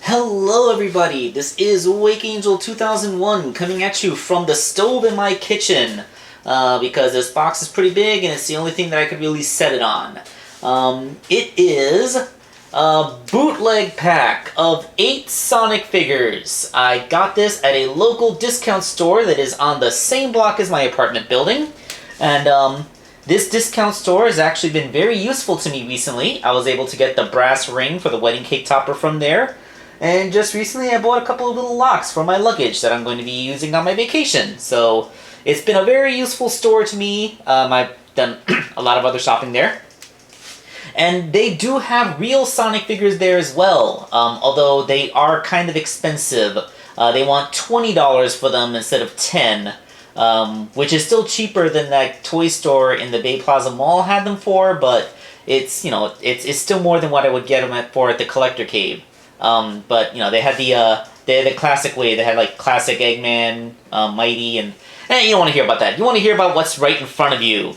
Hello everybody, this is Wake Angel 2001 coming at you from the stove in my kitchen because this box is pretty big and it's the only thing that I could really set it on. It is a bootleg pack of 8 Sonic figures. I got this at a local discount store that is on the same block as my apartment building, and this discount store has actually been very useful to me recently. I was able to get the brass ring for the wedding cake topper from there. And just recently I bought a couple of little locks for my luggage that I'm going to be using on my vacation. So it's been a very useful store to me. I've done a lot of other shopping there. And they do have real Sonic figures there as well, although they are kind of expensive. They want $20 for them instead of $10, which is still cheaper than that toy store in the Bay Plaza Mall had them for, but it's, it's still more than what I would get them for at the Collector Cave. But they had the classic way. They had like classic Eggman, Mighty, and you don't want to hear about that. You want to hear about what's right in front of you.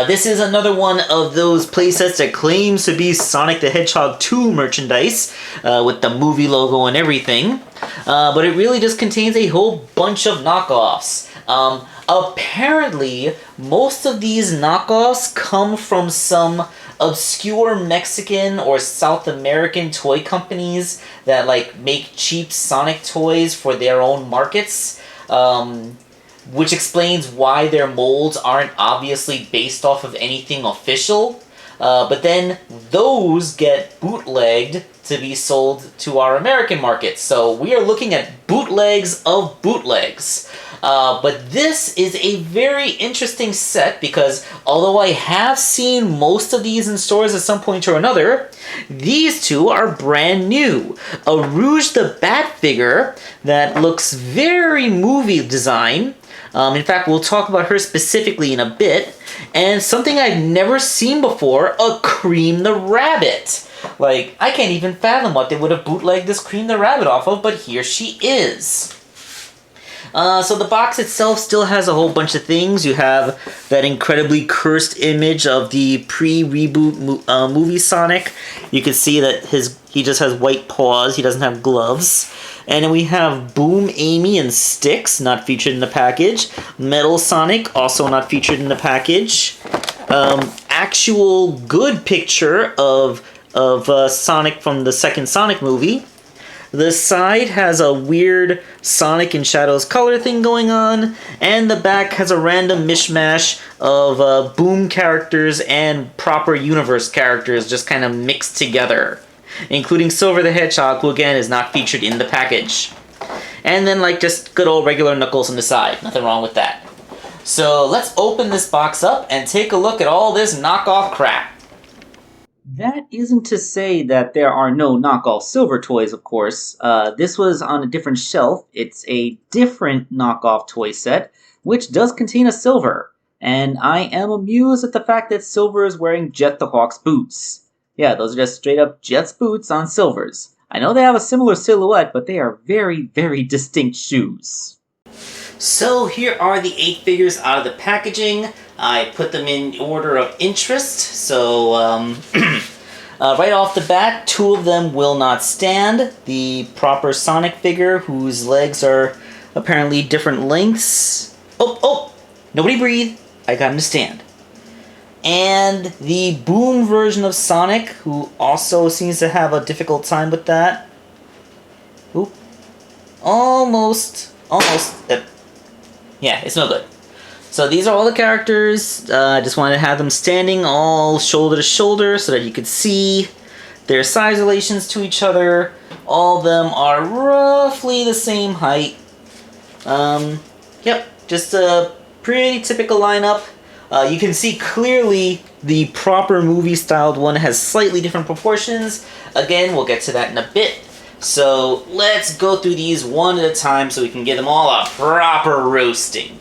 This is another one of those playsets that claims to be Sonic the Hedgehog 2 merchandise with the movie logo and everything, but it really just contains a whole bunch of knockoffs. Apparently, most of these knockoffs come from some obscure Mexican or South American toy companies that make cheap Sonic toys for their own markets, which explains why their molds aren't obviously based off of anything official. But then those get bootlegged to be sold to our American market. So we are looking at bootlegs of bootlegs. But this is a very interesting set because although I have seen most of these in stores at some point or another, these two are brand new. A Rouge the Bat figure that looks very movie design. In fact, we'll talk about her specifically in a bit. And something I've never seen before, a Cream the Rabbit. I can't even fathom what they would have bootlegged this Cream the Rabbit off of, but here she is. So the box itself still has a whole bunch of things. You have that incredibly cursed image of the pre-reboot movie Sonic. You can see that he just has white paws. He doesn't have gloves. And then we have Boom, Amy, and Styx, not featured in the package. Metal Sonic, also not featured in the package. Actual good picture of Sonic from the second Sonic movie. The side has a weird Sonic in Shadows color thing going on, and the back has a random mishmash of Boom characters and proper universe characters just kind of mixed together, including Silver the Hedgehog, who again is not featured in the package. And then just good old regular Knuckles on the side, nothing wrong with that. So let's open this box up and take a look at all this knockoff crap. That isn't to say that there are no knockoff Silver toys, of course. This was on a different shelf. It's a different knockoff toy set, which does contain a Silver. And I am amused at the fact that Silver is wearing Jet the Hawk's boots. Yeah, those are just straight up Jet's boots on Silver's. I know they have a similar silhouette, but they are very, very distinct shoes. So here are the 8 figures out of the packaging. I put them in order of interest, so right off the bat, 2 of them will not stand. The proper Sonic figure, whose legs are apparently different lengths. Oh, nobody breathe. I got him to stand. And the Boom version of Sonic, who also seems to have a difficult time with that. Oop. Almost. Yeah, it's no good. So these are all the characters. I just wanted to have them standing all shoulder to shoulder so that you could see their size relations to each other. All of them are roughly the same height. Yep, just a pretty typical lineup. You can see clearly the proper movie-styled one has slightly different proportions. Again, we'll get to that in a bit. So let's go through these one at a time so we can give them all a proper roasting.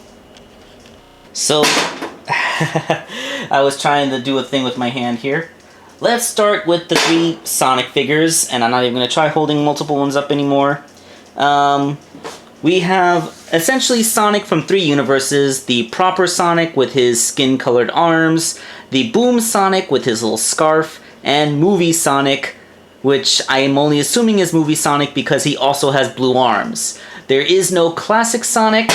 So, I was trying to do a thing with my hand here. Let's start with the 3 Sonic figures, and I'm not even going to try holding multiple ones up anymore. We have essentially Sonic from 3 universes, the proper Sonic with his skin-colored arms, the Boom Sonic with his little scarf, and movie Sonic which I am only assuming is Movie Sonic because he also has blue arms. There is no classic Sonic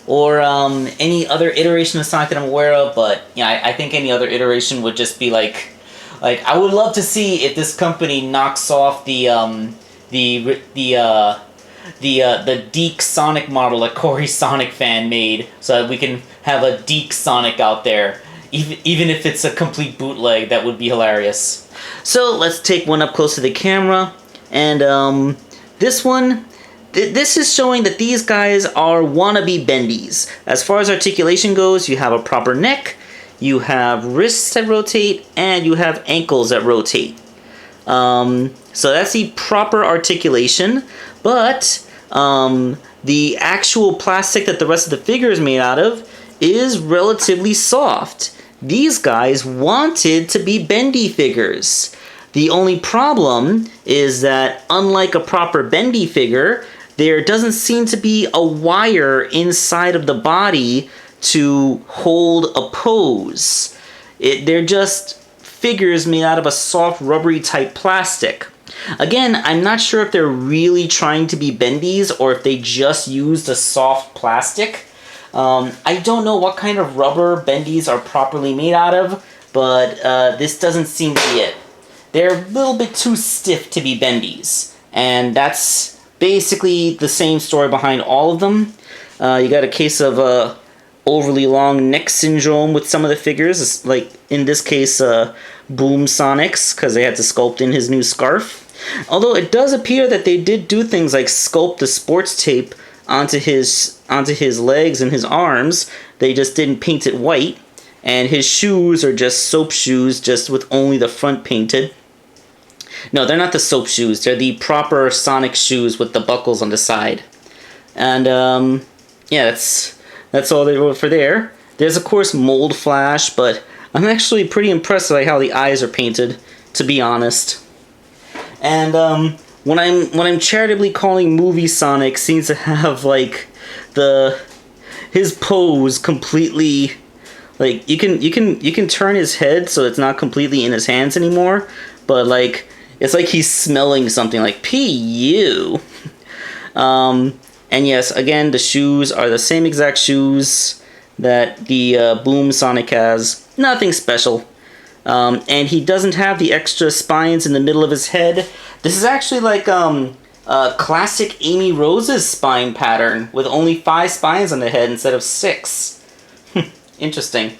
or any other iteration of Sonic that I'm aware of, but yeah, I think any other iteration would just be like I would love to see if this company knocks off the Deke Sonic model that Corey Sonic fan made, so that we can have a Deke Sonic out there. Even if it's a complete bootleg, that would be hilarious. So let's take one up close to the camera, and this one, this is showing that these guys are wannabe bendies. As far as articulation goes, you have a proper neck, you have wrists that rotate, and you have ankles that rotate. So that's the proper articulation, but the actual plastic that the rest of the figure is made out of is relatively soft. These guys wanted to be bendy figures. The only problem is that, unlike a proper bendy figure, there doesn't seem to be a wire inside of the body to hold a pose. They're just figures made out of a soft, rubbery type plastic. Again, I'm not sure if they're really trying to be bendies or if they just used a soft plastic. I don't know what kind of rubber bendies are properly made out of, but this doesn't seem to be it. They're a little bit too stiff to be bendies, and that's basically the same story behind all of them. You got a case of overly long neck syndrome with some of the figures, like in this case Boom Sonic's, because they had to sculpt in his new scarf. Although it does appear that they did do things like sculpt the sports tape onto his legs and his arms. They just didn't paint it white, and his shoes are just soap shoes, just with only the front painted. No, they're not the soap shoes, they're the proper Sonic shoes with the buckles on the side. And yeah, that's all they wrote for there. There's of course Mold Flash, but I'm actually pretty impressed by how the eyes are painted, to be honest. And what I'm charitably calling Movie Sonic seems to have like his pose completely, like you can turn his head so it's not completely in his hands anymore, but like it's like he's smelling something, like P.U. And yes, again, the shoes are the same exact shoes that the Boom Sonic has. Nothing special. And he doesn't have the extra spines in the middle of his head. This is actually like classic Amy Rose's spine pattern, with only 5 spines on the head instead of 6. Interesting.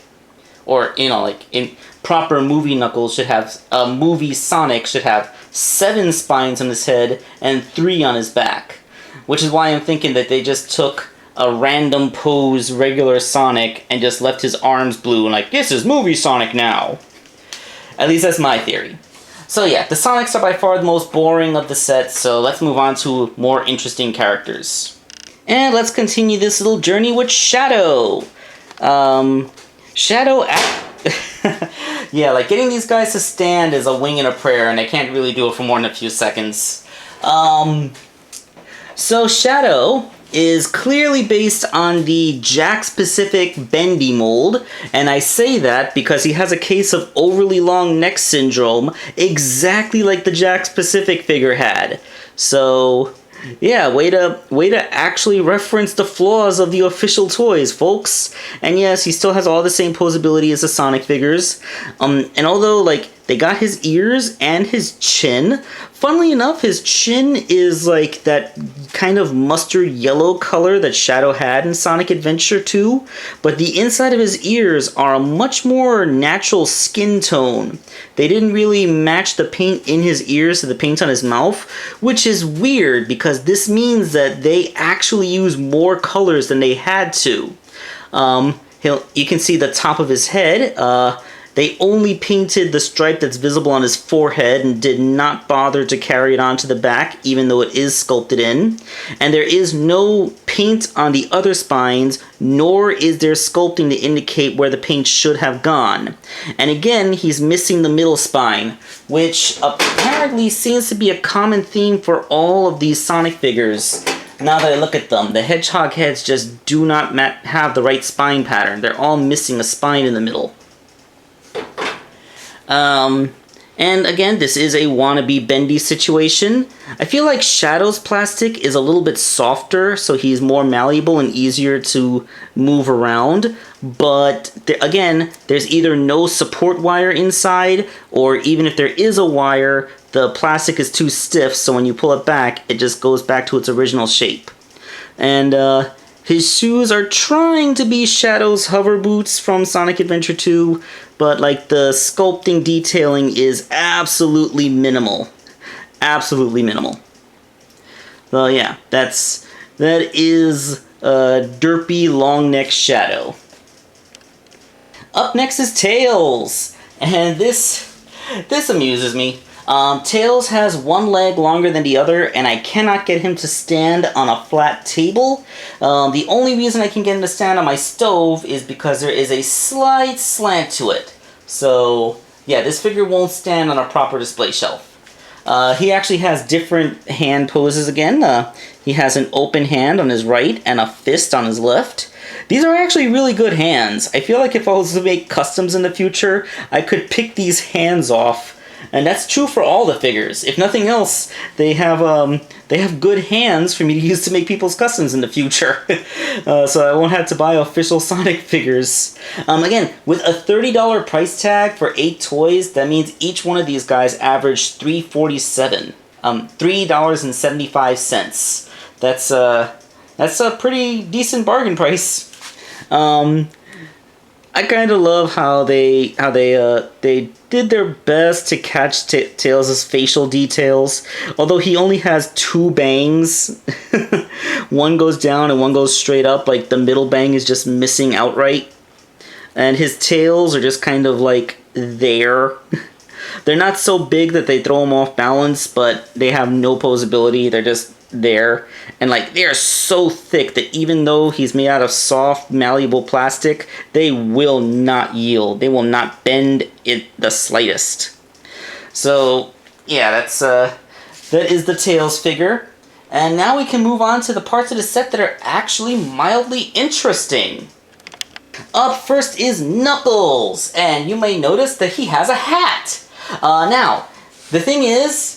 Or, you know, like in proper movie Knuckles should have, movie Sonic should have 7 spines on his head and 3 on his back. Which is why I'm thinking that they just took a random pose regular Sonic and just left his arms blue and like, this is Movie Sonic now. At least that's my theory. So yeah, the Sonics are by far the most boring of the set, so let's move on to more interesting characters. And let's continue this little journey with Shadow. Shadow... yeah, like getting these guys to stand is a wing and a prayer, and I can't really do it for more than a few seconds. So Shadow is clearly based on the Jakks Pacific bendy mold, and I say that because he has a case of overly long neck syndrome, exactly like the Jakks Pacific figure had. So, yeah, way to actually reference the flaws of the official toys, folks. And yes, he still has all the same posability as the Sonic figures. And although, like, they got his ears and his chin, funnily enough, his chin is like that kind of mustard yellow color that Shadow had in Sonic Adventure 2, but the inside of his ears are a much more natural skin tone. They didn't really match the paint in his ears to the paint on his mouth, which is weird because this means that they actually use more colors than they had to. You can see the top of his head. They only painted the stripe that's visible on his forehead and did not bother to carry it onto the back, even though it is sculpted in. And there is no paint on the other spines, nor is there sculpting to indicate where the paint should have gone. And again, he's missing the middle spine, which apparently seems to be a common theme for all of these Sonic figures. Now that I look at them, the hedgehog heads just do not have the right spine pattern. They're all missing a spine in the middle. And again, this is a wannabe bendy situation. I feel like Shadow's plastic is a little bit softer, so he's more malleable and easier to move around. But again, there's either no support wire inside, or even if there is a wire, the plastic is too stiff, so when you pull it back, it just goes back to its original shape. And his shoes are trying to be Shadow's hover boots from Sonic Adventure 2, but like the sculpting detailing is absolutely minimal. Absolutely minimal. Well, yeah, that is derpy long neck Shadow. Up next is Tails, and this amuses me. Tails has one leg longer than the other, and I cannot get him to stand on a flat table. The only reason I can get him to stand on my stove is because there is a slight slant to it. So, yeah, this figure won't stand on a proper display shelf. He actually has different hand poses again. He has an open hand on his right and a fist on his left. These are actually really good hands. I feel like if I was to make customs in the future, I could pick these hands off. And that's true for all the figures. If nothing else, they have good hands for me to use to make people's customs in the future. So I won't have to buy official Sonic figures. Again, with a $30 price tag for 8 toys, that means each one of these guys averaged $3.47. $3.75. That's a pretty decent bargain price. I kind of love how they did their best to catch Tails' facial details. Although he only has 2 bangs. One goes down and one goes straight up. Like the middle bang is just missing outright. And his tails are just kind of like there. They're not so big that they throw him off balance, but they have no posability. They're just there. And like they are so thick that even though he's made out of soft, malleable plastic, they will not yield. They will not bend it the slightest. So yeah, that is the Tails figure. And now we can move on to the parts of the set that are actually mildly interesting. Up first is Knuckles, and you may notice that he has a hat. Now, the thing is,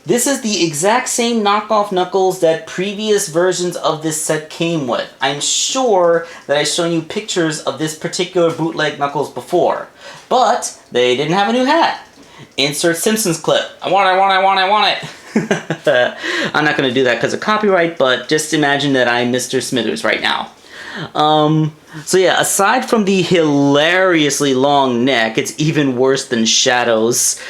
this is the exact same knockoff Knuckles that previous versions of this set came with. I'm sure that I've shown you pictures of this particular bootleg Knuckles before, but they didn't have a new hat. Insert Simpsons clip. I want it. I'm not going to do that because of copyright, but just imagine that I'm Mr. Smithers right now. So yeah, aside from the hilariously long neck, it's even worse than Shadow's.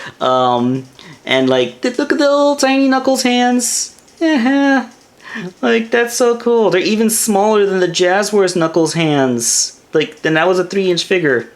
And like, look at the little tiny Knuckles hands. Like, that's so cool. They're even smaller than the Jazzwares Knuckles hands. Like, then that was a 3-inch figure.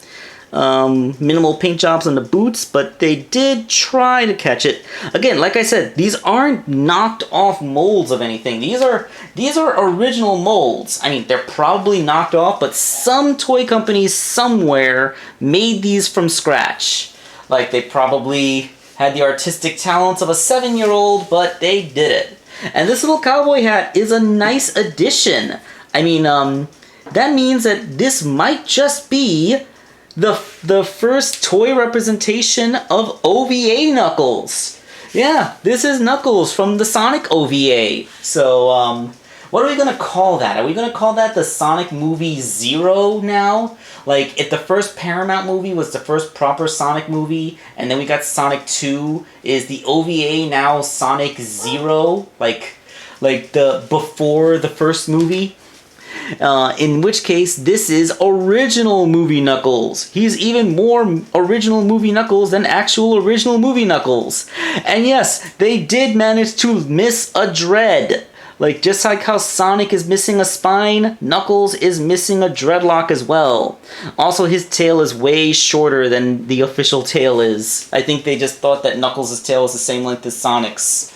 Minimal paint jobs on the boots, but they did try to catch it. Again, like I said, these aren't knocked off molds of anything. These are original molds. I mean, they're probably knocked off, but some toy companies somewhere made these from scratch. Like, they probably had the artistic talents of a 7-year-old, but they did it. And this little cowboy hat is a nice addition. I mean, that means that this might just be the first toy representation of OVA Knuckles. Yeah, this is Knuckles from the Sonic OVA. So, what are we going to call that? Are we going to call that the Sonic movie 0 now? Like, if the first Paramount movie was the first proper Sonic movie, and then we got Sonic 2, is the OVA now Sonic 0? Like the before the first movie? In which case, this is original movie Knuckles. He's even more original movie Knuckles than actual original movie Knuckles. And yes, they did manage to miss a dread. Like, just like how Sonic is missing a spine, Knuckles is missing a dreadlock as well. Also, his tail is way shorter than the official tail is. I think they just thought that Knuckles' tail is the same length as Sonic's.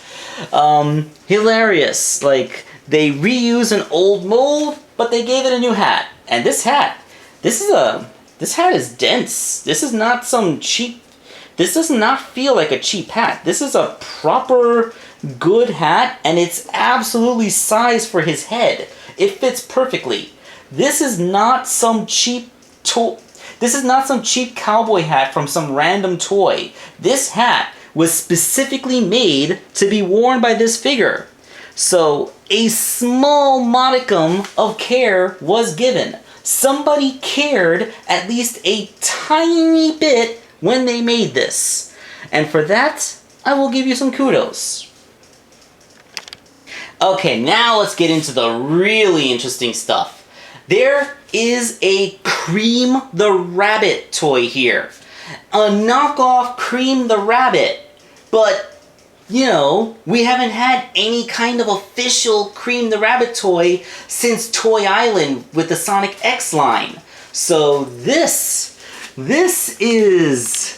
Hilarious. Like, they reused an old mold, but they gave it a new hat. And this hat is dense. This is not some cheap... This does not feel like a cheap hat. This is a proper good hat, and it's absolutely sized for his head. It fits perfectly. This is not some cheap toy. This is not some cheap cowboy hat from some random toy. This hat was specifically made to be worn by this figure. So a small modicum of care was given. Somebody cared at least a tiny bit when they made this. And for that, I will give you some kudos. Okay, now let's get into the really interesting stuff. There is a Cream the Rabbit toy here. A knockoff Cream the Rabbit. But, you know, we haven't had any kind of official Cream the Rabbit toy since Toy Island with the Sonic X line. So this is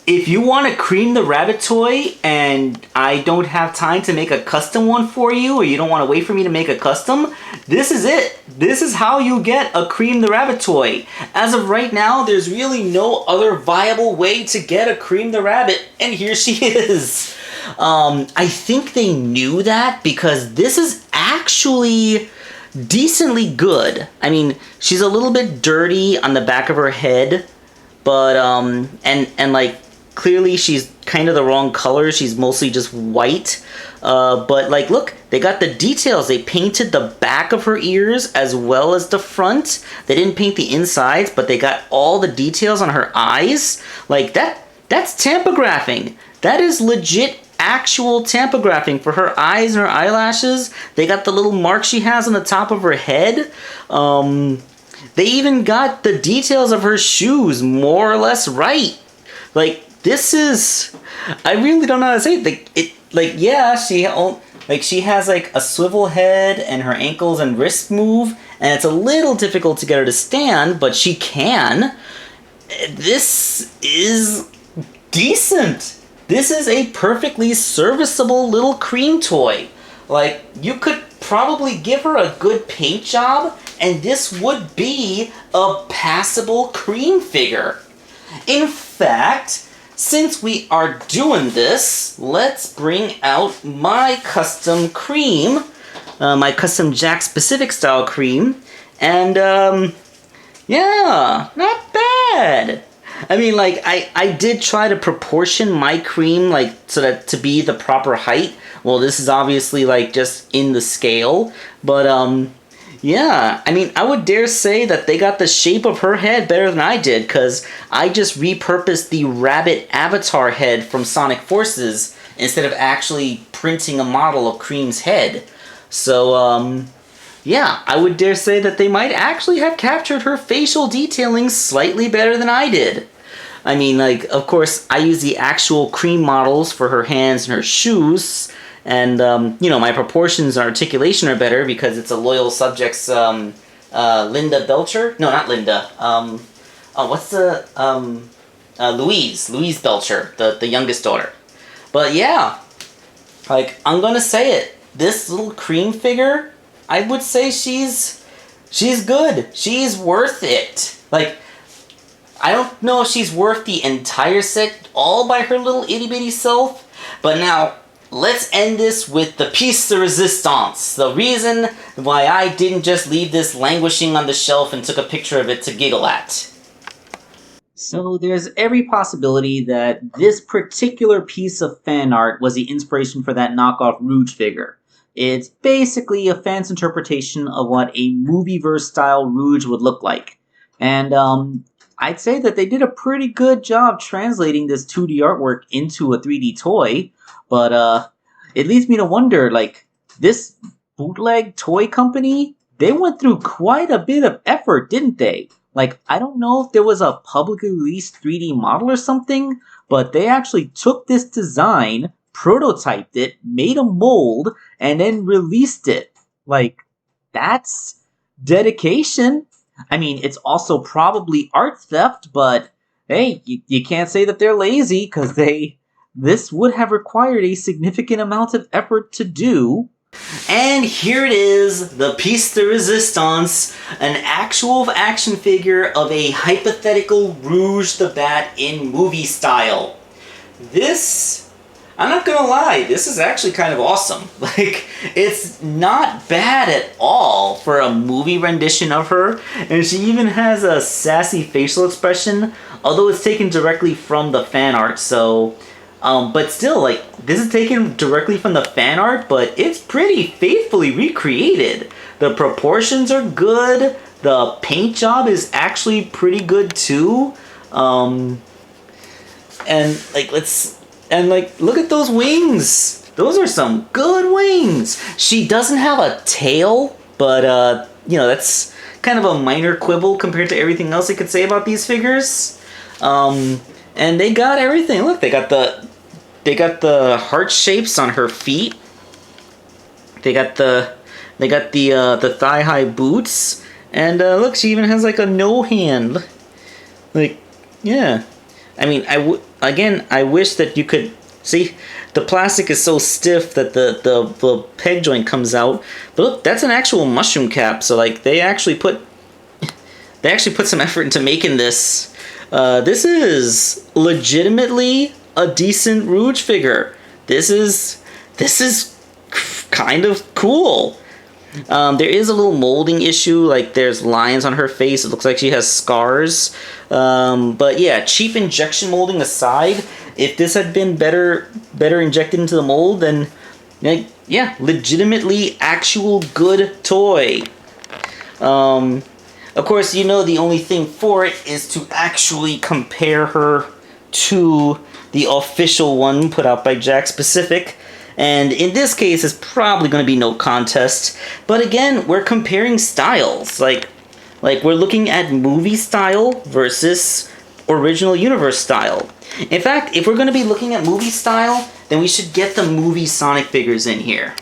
if you want a Cream the Rabbit toy and I don't have time to make a custom one for you, or you don't want to wait for me to make a custom, this is it. This is how you get a Cream the Rabbit toy. As of right now, there's really no other viable way to get a Cream the Rabbit, and here she is. I think they knew that because this is actually decently good. I mean, she's a little bit dirty on the back of her head, but and like clearly she's kind of the wrong color. She's mostly just white. But like, look, they got the details. They painted the back of her ears as well as the front. They didn't paint the insides, but they got all the details on her eyes. Like that's tampagraphing. That is legit actual tampagraphing for her eyes and her eyelashes. They got the little mark she has on the top of her head. They even got the details of her shoes more or less right. Like, this is, I really don't know how to say it. Yeah, she has like a swivel head and her ankles and wrists move, and it's a little difficult to get her to stand, but she can. This is decent. This is a perfectly serviceable little Cream toy. Like, you could probably give her a good paint job, and this would be a passable Cream figure. In fact, since we are doing this, let's bring out my custom Cream, my custom Jakks Pacific style Cream, and yeah, not bad. I mean, like, I did try to proportion my Cream, like, so that to be the proper height. Well, this is obviously, like, just in the scale, but yeah, I mean, I would dare say that they got the shape of her head better than I did, because I just repurposed the rabbit avatar head from Sonic Forces instead of actually printing a model of Cream's head. So, yeah, I would dare say that they might actually have captured her facial detailing slightly better than I did. I mean, like, of course, I use the actual Cream models for her hands and her shoes. And, you know, my proportions and articulation are better because it's a loyal subject's, Linda Belcher? No, not Linda. What's the, Louise Belcher, the youngest daughter. But yeah, like, I'm gonna say it. This little Cream figure, I would say she's good. She's worth it. Like, I don't know if she's worth the entire set all by her little itty-bitty self, but now, let's end this with the piece de resistance. The reason why I didn't just leave this languishing on the shelf and took a picture of it to giggle at. So there's every possibility that this particular piece of fan art was the inspiration for that knockoff Rouge figure. It's basically a fan's interpretation of what a movieverse-style Rouge would look like. And, I'd say that they did a pretty good job translating this 2D artwork into a 3D toy. But, it leads me to wonder, like, this bootleg toy company, they went through quite a bit of effort, didn't they? Like, I don't know if there was a publicly released 3D model or something, but they actually took this design, prototyped it, made a mold, and then released it. Like, that's dedication. I mean, it's also probably art theft, but hey, you can't say that they're lazy, because this would have required a significant amount of effort to do. And here it is, the piece de resistance, an actual action figure of a hypothetical Rouge the Bat in movie style. This, I'm not gonna lie, this is actually kind of awesome. Like, it's not bad at all for a movie rendition of her, and she even has a sassy facial expression, although it's taken directly from the fan art, so... but still, like, this is taken directly from the fan art, but it's pretty faithfully recreated. The proportions are good, the paint job is actually pretty good too, and, like, look at those wings! Those are some good wings! She doesn't have a tail, but, you know, that's kind of a minor quibble compared to everything else I could say about these figures. And they got everything. Look, they got the heart shapes on her feet. They got the thigh-high boots. And, look, she even has, like, a no hand. Like, yeah. I mean, I wish that you could... See, the plastic is so stiff that the peg joint comes out. But look, that's an actual mushroom cap. So, like, they actually put some effort into making this. This is legitimately a decent Rouge figure. This is kind of cool. There is a little molding issue, like there's lines on her face. It looks like she has scars. But yeah, cheap injection molding aside, if this had been better injected into the mold, then yeah, legitimately actual good toy. Of course, you know the only thing for it is to actually compare her to the official one put out by Jakks Pacific. And in this case, it's probably going to be no contest. But again, we're comparing styles. Like we're looking at movie style versus original universe style. In fact, if we're going to be looking at movie style, then we should get the movie Sonic figures in here.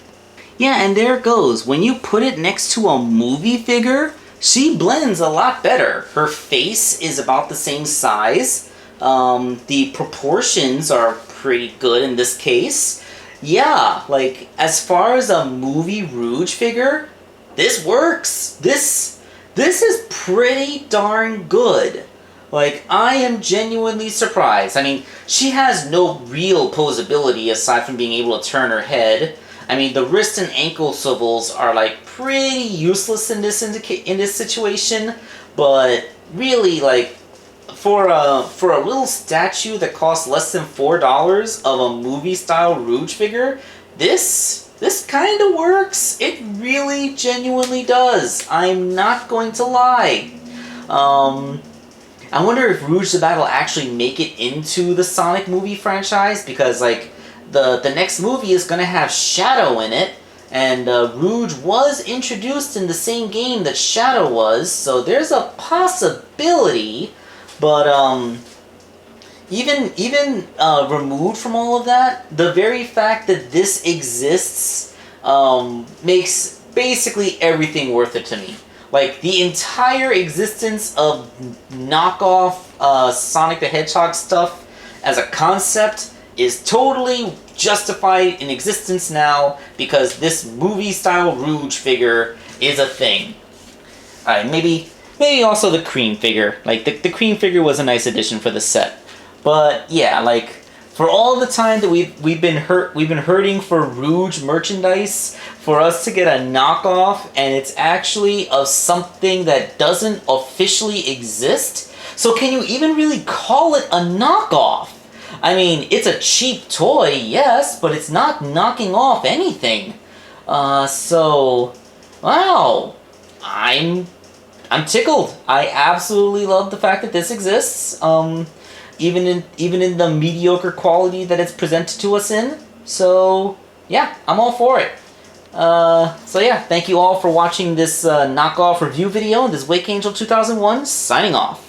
Yeah, and there it goes. When you put it next to a movie figure, she blends a lot better. Her face is about the same size. The proportions are pretty good in this case. Yeah, like, as far as a movie Rouge figure, this works. This is pretty darn good. Like, I am genuinely surprised. I mean, she has no real posability aside from being able to turn her head. I mean, the wrist and ankle swivels are, like, pretty useless in this situation, but really, like, for a little statue that costs less than $4 of a movie-style Rouge figure, this kind of works. It really genuinely does. I'm not going to lie. I wonder if Rouge the Bat will actually make it into the Sonic movie franchise, because, like, the next movie is going to have Shadow in it, and Rouge was introduced in the same game that Shadow was, so there's a possibility. But even removed from all of that, the very fact that this exists makes basically everything worth it to me. Like, the entire existence of knockoff Sonic the Hedgehog stuff as a concept is totally justified in existence now because this movie-style Rouge figure is a thing. Alright, maybe also the Cream figure. Like, the Cream figure was a nice addition for the set. But, yeah, like, for all the time that we've been hurting for Rouge merchandise, for us to get a knockoff, and it's actually of something that doesn't officially exist. So can you even really call it a knockoff? I mean, it's a cheap toy, yes, but it's not knocking off anything. So, wow, I'm tickled. I absolutely love the fact that this exists. Even in the mediocre quality that it's presented to us in. So yeah, I'm all for it. So yeah, thank you all for watching this knockoff review video. This is Wake Angel 2001 signing off.